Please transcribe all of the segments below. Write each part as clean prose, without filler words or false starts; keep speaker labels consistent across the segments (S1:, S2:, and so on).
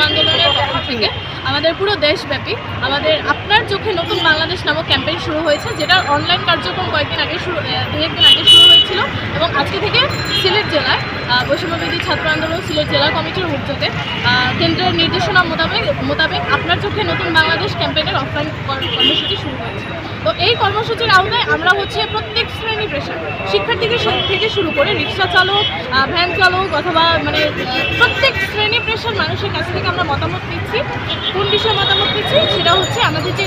S1: আন্দোলনের পক্ষ থেকে আমাদের পুরো দেশব্যাপী আমাদের আপনার চোখে নতুন বাংলাদেশ নামক ক্যাম্পেইন শুরু হয়েছে, যেটা অনলাইন কার্যক্রম কয়েকদিন আগে দু-একদিন আগে শুরু হয়েছিল এবং আজকে থেকে সিলেট জেলায় বৈষম্যবিরোধী ছাত্র আন্দোলন সিলেট জেলা কমিটির উদ্যোগে কেন্দ্রের নির্দেশনা মোতাবেক আপনার চোখে নতুন বাংলাদেশ ক্যাম্পেইনের অফলাইন কর্মসূচি শুরু হয়েছে। তো এই কর্মসূচির আওতায় আমরা প্রত্যেক শ্রেণী পেশা শিক্ষার্থীদের থেকে শুরু করে রিক্সা চালক, ভ্যান চালক অথবা প্রত্যেক শ্রেণী পেশার মানুষের কাছ থেকে আমরা মতামত নিচ্ছি। কোন বিষয়ে মতামত নিচ্ছি সেটা হচ্ছে আমাদের যে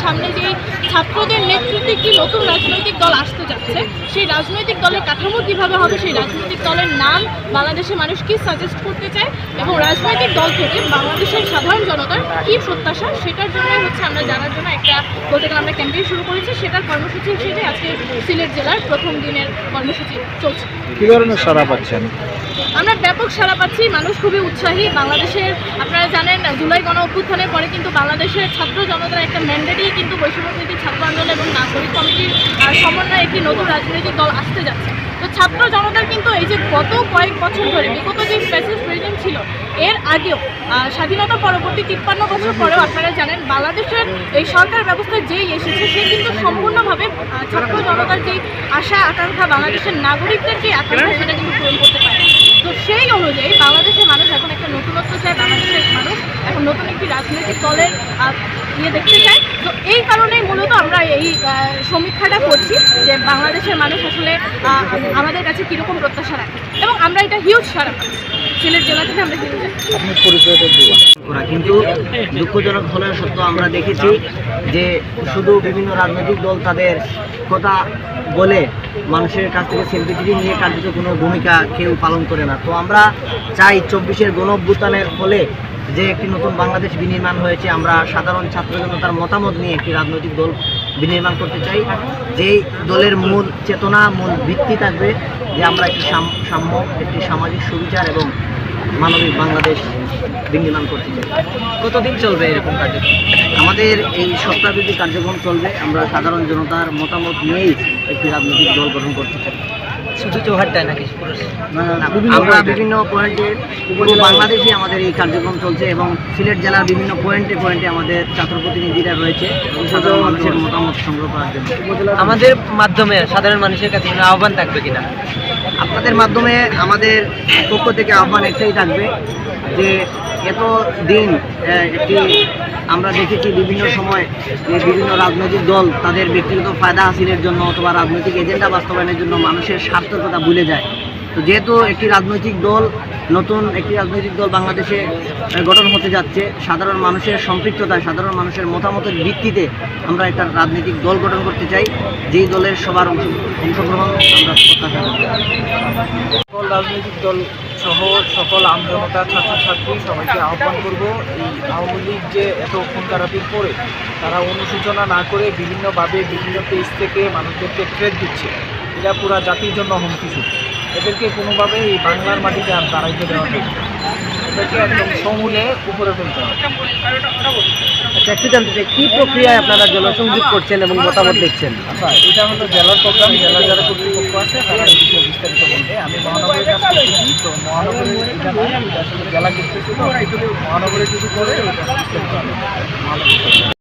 S1: সামনে যে ছাত্রদের নেতৃত্বে কি নতুন রাজনৈতিক দল আসতে যাচ্ছে, সেই রাজনৈতিক দলের কাঠামো কীভাবে হবে, সেই রাজনৈতিক দলের নাম বাংলাদেশের মানুষ কি সাজেস্ট করতে চায় এবং রাজনৈতিক দল থেকে বাংলাদেশের সাধারণ জনতার কী প্রত্যাশা, সেটার জন্যই আমরা জানার জন্য বলতে গেলে আমরা ক্যাম্পেইন শুরু করেছি। সেটার কর্মসূচি হিসেবে আজকে সিলেট জেলার প্রথম দিনের কর্মসূচি চলছে।
S2: কী ধরনের সাড়া পাচ্ছেন?
S1: আমরা ব্যাপক সাড়া পাচ্ছি, মানুষ খুবই উৎসাহী। বাংলাদেশের আপনারা জানেন জুলাই গণ অভ্যুত্থানের পরে কিন্তু বাংলাদেশের ছাত্র জনতার একটা ম্যান্ডেটেই কিন্তু বৈষম্যবিরোধী ছাত্র আন্দোলন এবং নাগরিক কমিটির সমন্বয়ে একটি নতুন রাজনৈতিক দল আসতে যাচ্ছে। তো ছাত্র জনতার কিন্তু এই যে গত কয়েক বছর ধরে বিগত যে ফ্যাসিস্ট রেজিম ছিল এর আগেও স্বাধীনতা পরবর্তী 53 বছর পরেও আপনারা জানেন বাংলাদেশের এই সরকার ব্যবস্থায় যেই এসেছে সে কিন্তু সম্পূর্ণভাবে ছাত্র জনতার যেই আশা আকাঙ্ক্ষা, বাংলাদেশের নাগরিকদের যে আকাঙ্ক্ষা সেটা কিন্তু পূরণ করতে পারে। তো সেই অনুযায়ী বাংলাদেশের মানুষ এখন একটা নতুনত্ব চায়, বাংলাদেশের মানুষ এখন নতুন একটি রাজনৈতিক দলের দেখতে চায়। তো এই কারণেই মূলত আমরা এই সমীক্ষাটা করছি যে বাংলাদেশের মানুষ আসলে আমাদের কাছে কীরকম প্রত্যাশা রাখে এবং আমরা এটা হিউজ সারা পাচ্ছি। সিলেট জেলা থেকে আমরা হিউজ
S3: কিন্তু দুঃখজনক হলেও সত্য আমরা দেখেছি যে শুধু বিভিন্ন রাজনৈতিক দল তাদের কথা বলে মানুষের কাছ থেকে সেলিব্রিটি নিয়ে কার্যত কোনো ভূমিকা কেউ পালন করে না। তো আমরা চাই 24-এর গণ অভ্যুত্থানের ফলে যে একটি নতুন বাংলাদেশ বিনির্মাণ হয়েছে, আমরা সাধারণ ছাত্র জনতার মতামত নিয়ে একটি রাজনৈতিক দল বিনির্মাণ করতে চাই, যেই দলের মূল চেতনা, মূল ভিত্তি থাকবে যে আমরা একটি সাম্য, একটি সামাজিক সুবিচার এবং মানবিক বাংলাদেশ বিনির্মাণ করতে চাই।
S4: কতদিন চলবে এরকম কার্যক্রম?
S3: আমাদের এই সপ্তাহব্যাপী কার্যক্রম চলবে। আমরা সাধারণ জনতার মতামত নিয়েই একটি রাজনৈতিক দল গঠন করতে চাই।
S4: শুধু চৌহাট্টায় নাকি?
S3: আমরা বিভিন্ন পয়েন্টে পুরো বাংলাদেশে আমাদের এই কার্যক্রম চলছে এবং সিলেট জেলার বিভিন্ন পয়েন্টে আমাদের ছাত্র প্রতিনিধিরা রয়েছে সাধারণ মানুষের মতামত সংগ্রহ করার জন্য।
S4: আমাদের মাধ্যমে সাধারণ মানুষের কাছে কোনো আহ্বান থাকবে কিনা?
S3: আপনাদের মাধ্যমে আমাদের পক্ষ থেকে আহ্বান একটাই থাকবে যে এত দিন একটি আমরা দেখেছি বিভিন্ন সময় বিভিন্ন রাজনৈতিক দল তাদের ব্যক্তিগত ফায়দা হাসিলের জন্য অথবা রাজনৈতিক এজেন্ডা বাস্তবায়নের জন্য মানুষের স্বার্থের কথা ভুলে যায়। তো যেহেতু নতুন একটি রাজনৈতিক দল বাংলাদেশে গঠন হতে যাচ্ছে, সাধারণ মানুষের সম্পৃক্ততায়, সাধারণ মানুষের মতামতের ভিত্তিতে আমরা একটা রাজনৈতিক দল গঠন করতে চাই, যেই দলের সবার অংশগ্রহণ আমরা প্রত্যাশা করি।
S2: সকল রাজনৈতিক দল সহ সকল আমজনতা, ছাত্রছাত্রী সবাইকে আহ্বান করব, এই আওয়ামী লীগ যে এত খুন খারাপির পরে তারা অনুশোচনা না করে বিভিন্নভাবে বিভিন্ন পেজ থেকে মানুষদেরকে থ্রেট দিচ্ছে, এটা পুরা জাতির জন্য হুমকি। এদেরকে কোনোভাবে এই বাংলার মাটিতে আর দাঁড়াইতে দেওয়া হবে, এদেরকে একদম সমূলে উপরে ফেলতে হবে।
S3: আচ্ছা, একটু জানতে চাই কী প্রক্রিয়ায় আপনারা জনসংযোগ করছেন এবং মতামত দেখছেন?
S2: আচ্ছা, এটা হলো জেলার প্রোগ্রাম, জেলার যারা কর্তৃপক্ষ আছে তারা এই বিষয়ে বিস্তারিত বলবে। আমি মহানগরের কাছে করতেছি, তো মহানগরের এটা নয়, এটা আসলে জেলা করতেছি, তো মহানগরে কিছু করে এটা বিস্তারিত হবে।